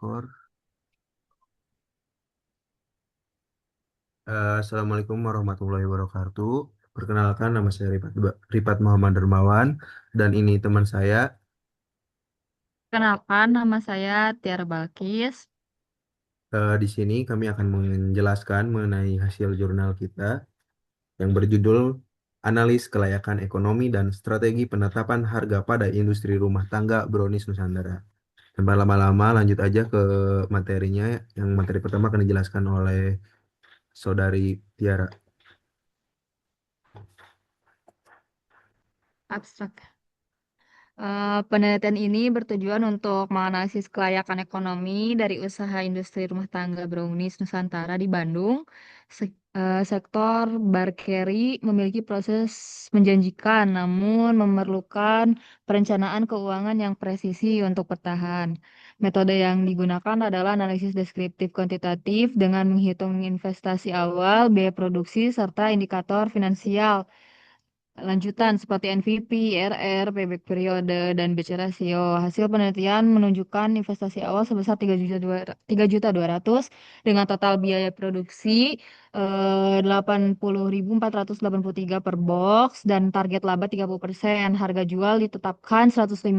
Rekor. Assalamualaikum warahmatullahi wabarakatuh. Perkenalkan, nama saya Ripat Muhammad Dermawan dan ini teman saya. Kenalkan, nama saya Tiara Balkis. Di sini kami akan menjelaskan mengenai hasil jurnal kita yang berjudul Analis Kelayakan Ekonomi dan Strategi Penetapan Harga pada Industri Rumah Tangga Brownies Nusantara. Tanpa lama-lama, lanjut aja ke materinya. Yang materi pertama akan dijelaskan oleh Saudari Tiara. Abstrak. Penelitian ini bertujuan untuk menganalisis kelayakan ekonomi dari usaha industri rumah tangga Brownies Nusantara di Bandung. Sektor Barkeri memiliki proses menjanjikan, namun memerlukan perencanaan keuangan yang presisi untuk bertahan. Metode yang digunakan adalah analisis deskriptif kuantitatif dengan menghitung investasi awal, biaya produksi, serta indikator finansial lanjutan seperti NVP, IRR, payback periode, dan batch ratio. Hasil penelitian menunjukkan investasi awal sebesar 3.200.000 dengan total biaya produksi 80.483 per box dan target laba 30%. Harga jual ditetapkan 105.000.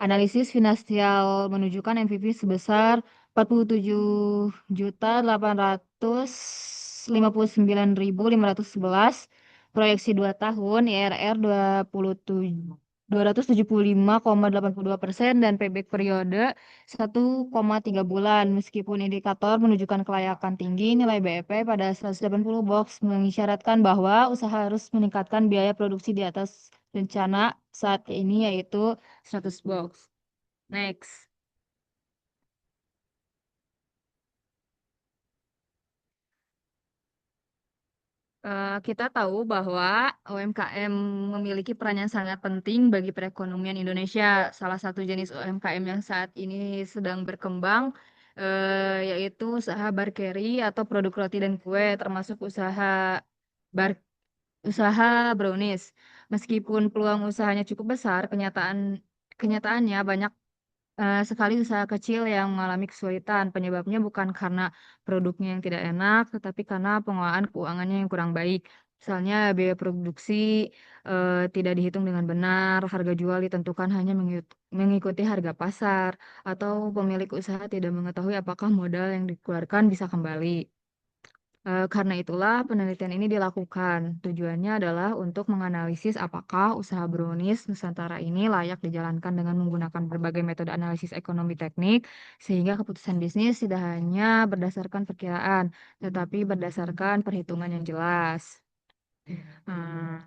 Analisis finansial menunjukkan MVP sebesar 47.859.511. Proyeksi 2 tahun IRR 275,82% dan payback periode 1,3 bulan. Meskipun indikator menunjukkan kelayakan tinggi, nilai BEP pada 180 box mengisyaratkan bahwa usaha harus meningkatkan biaya produksi di atas rencana saat ini yaitu 100 box. Next. Kita tahu bahwa UMKM memiliki peran yang sangat penting bagi perekonomian Indonesia. Salah satu jenis UMKM yang saat ini sedang berkembang yaitu usaha barkeri atau produk roti dan kue, termasuk bar usaha brownies. Meskipun peluang usahanya cukup besar, kenyataannya banyak sekali usaha kecil yang mengalami kesulitan. Penyebabnya bukan karena produknya yang tidak enak, tetapi karena pengelolaan keuangannya yang kurang baik. Misalnya biaya produksi tidak dihitung dengan benar, harga jual ditentukan hanya mengikuti harga pasar, atau pemilik usaha tidak mengetahui apakah modal yang dikeluarkan bisa kembali. Karena itulah penelitian ini dilakukan. Tujuannya adalah untuk menganalisis apakah usaha brownies Nusantara ini layak dijalankan dengan menggunakan berbagai metode analisis ekonomi teknik, sehingga keputusan bisnis tidak hanya berdasarkan perkiraan, tetapi berdasarkan perhitungan yang jelas. Hmm,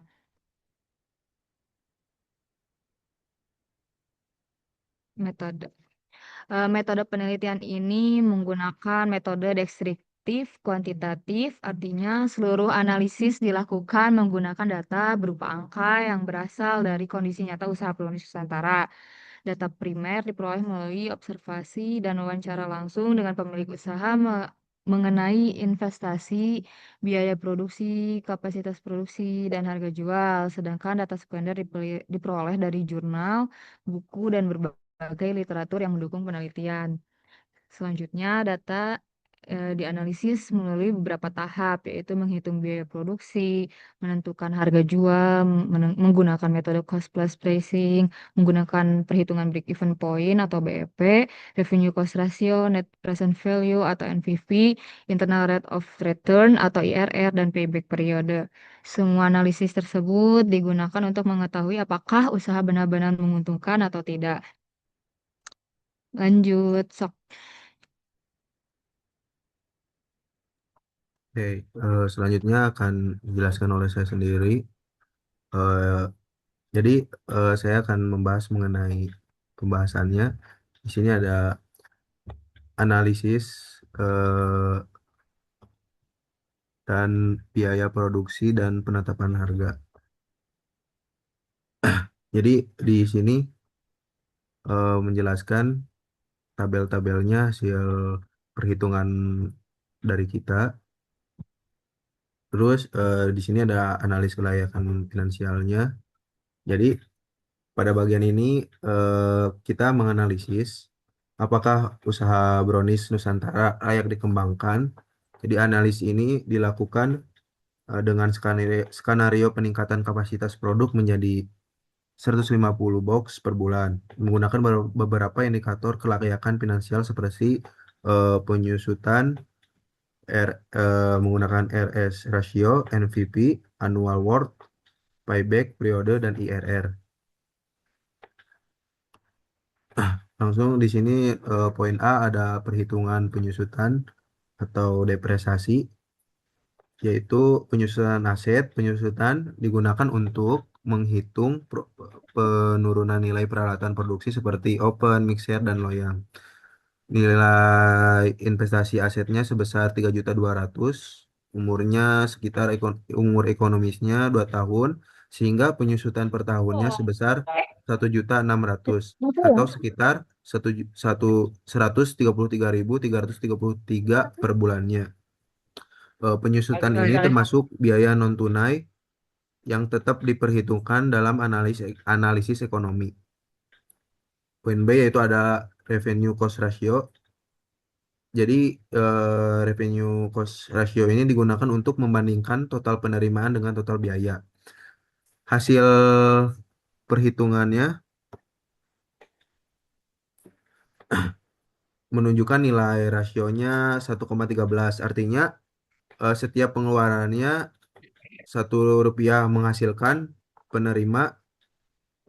metode. Metode penelitian ini menggunakan metode deskriptif kuantitatif, artinya seluruh analisis dilakukan menggunakan data berupa angka yang berasal dari kondisi nyata usaha Pelonis Nusantara. Data primer diperoleh melalui observasi dan wawancara langsung dengan pemilik usaha mengenai investasi, biaya produksi, kapasitas produksi, dan harga jual. Sedangkan data sekunder diperoleh dari jurnal, buku, dan berbagai literatur yang mendukung penelitian. Selanjutnya, data dianalisis melalui beberapa tahap, yaitu menghitung biaya produksi, menentukan harga jual, menggunakan metode cost plus pricing, menggunakan perhitungan break-even point atau BEP, revenue cost ratio, net present value atau NPV, internal rate of return atau IRR, dan payback periode. Semua analisis tersebut digunakan untuk mengetahui apakah usaha benar-benar menguntungkan atau tidak. Lanjut, sok. Oke, selanjutnya akan dijelaskan oleh saya sendiri. Eh, jadi saya akan membahas mengenai pembahasannya. Di sini ada analisis eh, dan biaya produksi dan penetapan harga. Jadi di sini menjelaskan tabel-tabelnya hasil perhitungan dari kita. Terus di sini ada analis kelayakan finansialnya. Jadi pada bagian ini kita menganalisis apakah usaha brownies Nusantara layak dikembangkan. Jadi analisis ini dilakukan dengan skenario peningkatan kapasitas produk menjadi 150 box per bulan, menggunakan beberapa indikator kelayakan finansial seperti penyusutan menggunakan RS ratio, NVP, annual worth, payback periode, dan IRR. Langsung di sini poin A ada perhitungan penyusutan atau depresiasi, yaitu penyusutan aset. Penyusutan digunakan untuk menghitung penurunan nilai peralatan produksi seperti open, mixer, dan loyang. Nilai investasi asetnya sebesar 3.200.000, umurnya sekitar umur ekonomisnya 2 tahun, sehingga penyusutan per tahunnya sebesar 1.600.000 atau sekitar 133.333 per bulannya. Penyusutan ini termasuk biaya non tunai yang tetap diperhitungkan dalam analisis ekonomi. Poin B yaitu ada revenue cost ratio. Jadi revenue cost ratio ini digunakan untuk membandingkan total penerimaan dengan total biaya. Hasil perhitungannya menunjukkan nilai rasionya 1,13. Artinya setiap pengeluarannya Rp1 menghasilkan penerima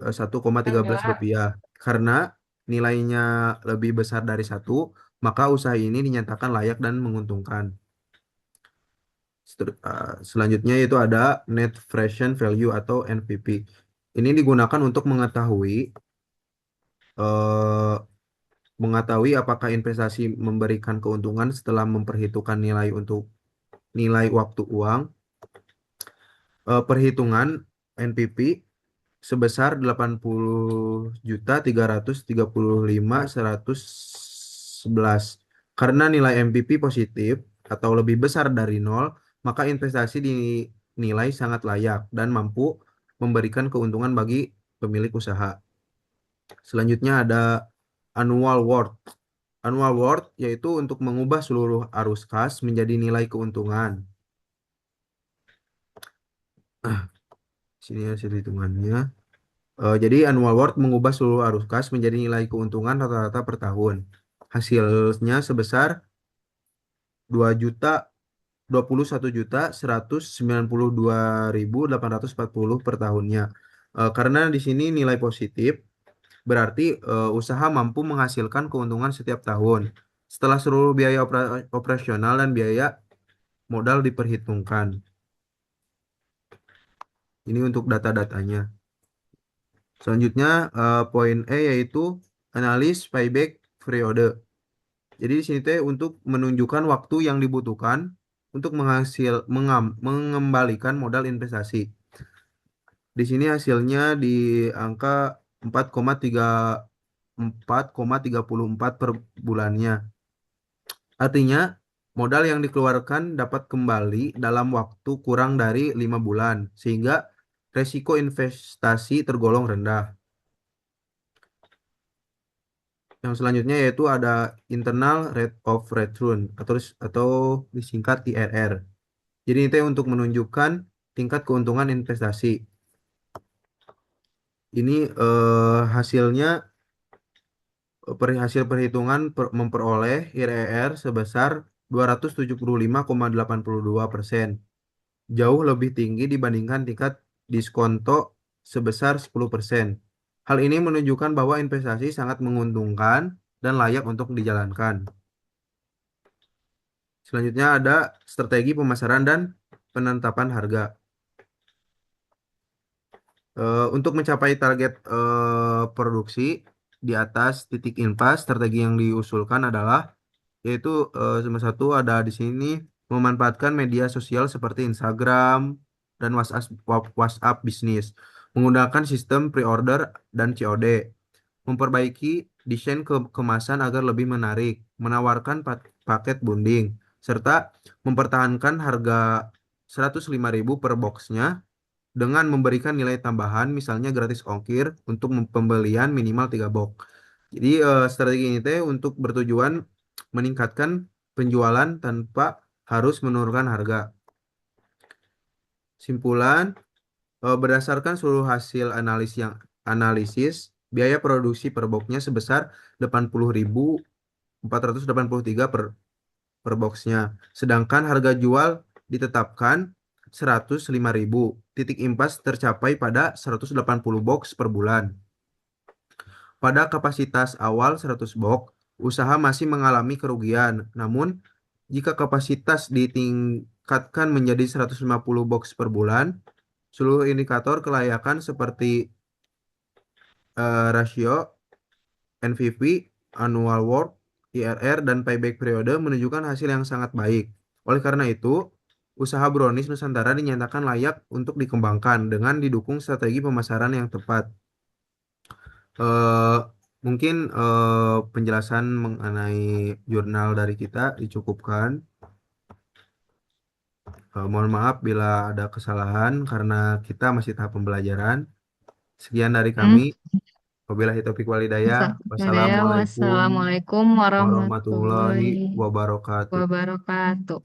1,13 Enggak. rupiah. Karena nilainya lebih besar dari satu, maka usaha ini dinyatakan layak dan menguntungkan. Selanjutnya itu ada Net Present Value atau NPV. Ini digunakan untuk eh, mengetahui apakah investasi memberikan keuntungan setelah memperhitungkan nilai untuk nilai waktu uang. Perhitungan NPV sebesar 80.335.111. Karena nilai MPV positif atau lebih besar dari nol, maka investasi dinilai sangat layak dan mampu memberikan keuntungan bagi pemilik usaha. Selanjutnya ada annual worth. Annual worth yaitu untuk mengubah seluruh arus kas menjadi nilai keuntungan. Sini hasil hitungannya. Jadi annual worth mengubah seluruh arus kas menjadi nilai keuntungan rata-rata per tahun. Hasilnya sebesar 2.191.192.840 per tahunnya. Karena di sini nilai positif, berarti usaha mampu menghasilkan keuntungan setiap tahun. Setelah seluruh biaya operasional dan biaya modal diperhitungkan. Ini untuk data-datanya. Selanjutnya poin E yaitu analis payback periode. Jadi di sini teh untuk menunjukkan waktu yang dibutuhkan untuk mengembalikan modal investasi. Di sini hasilnya di angka 4,34 per bulannya. Artinya modal yang dikeluarkan dapat kembali dalam waktu kurang dari 5 bulan, sehingga resiko investasi tergolong rendah. Yang selanjutnya yaitu ada internal rate of return atau disingkat IRR. Jadi itu untuk menunjukkan tingkat keuntungan investasi. Ini hasilnya hasil perhitungan memperoleh IRR sebesar 275,82%. Jauh lebih tinggi dibandingkan tingkat diskonto sebesar 10%. Hal ini menunjukkan bahwa investasi sangat menguntungkan dan layak untuk dijalankan. Selanjutnya ada strategi pemasaran dan penetapan harga. Untuk mencapai target produksi di atas titik impas, strategi yang diusulkan adalah yaitu nomor satu ada di sini memanfaatkan media sosial seperti Instagram dan WhatsApp bisnis, menggunakan sistem pre-order dan COD, memperbaiki desain kemasan agar lebih menarik, menawarkan paket bunding, serta mempertahankan harga 105.000 per boxnya dengan memberikan nilai tambahan, misalnya gratis ongkir untuk pembelian minimal 3 box. Jadi strategi ini teh untuk bertujuan meningkatkan penjualan tanpa harus menurunkan harga. Simpulan, berdasarkan seluruh hasil analisis, biaya produksi per boxnya sebesar 80.483 per boxnya. Sedangkan harga jual ditetapkan 105.000. Titik impas tercapai pada 180 box per bulan. Pada kapasitas awal 100 box, usaha masih mengalami kerugian. Namun, jika kapasitas ditingkatkan menjadi 150 box per bulan, seluruh indikator kelayakan seperti rasio, NVP, annual work, IRR, dan payback periode menunjukkan hasil yang sangat baik. Oleh karena itu, usaha brownies Nusantara dinyatakan layak untuk dikembangkan dengan didukung strategi pemasaran yang tepat. eh Mungkin penjelasan mengenai jurnal dari kita dicukupkan. Mohon maaf bila ada kesalahan karena kita masih tahap pembelajaran. Sekian dari Hmm. kami. Wabillahi taufiq walhidayah. Wassalamualaikum Wassalamualaikum warahmatullahi warahmatullahi wabarakatuh. wabarakatuh.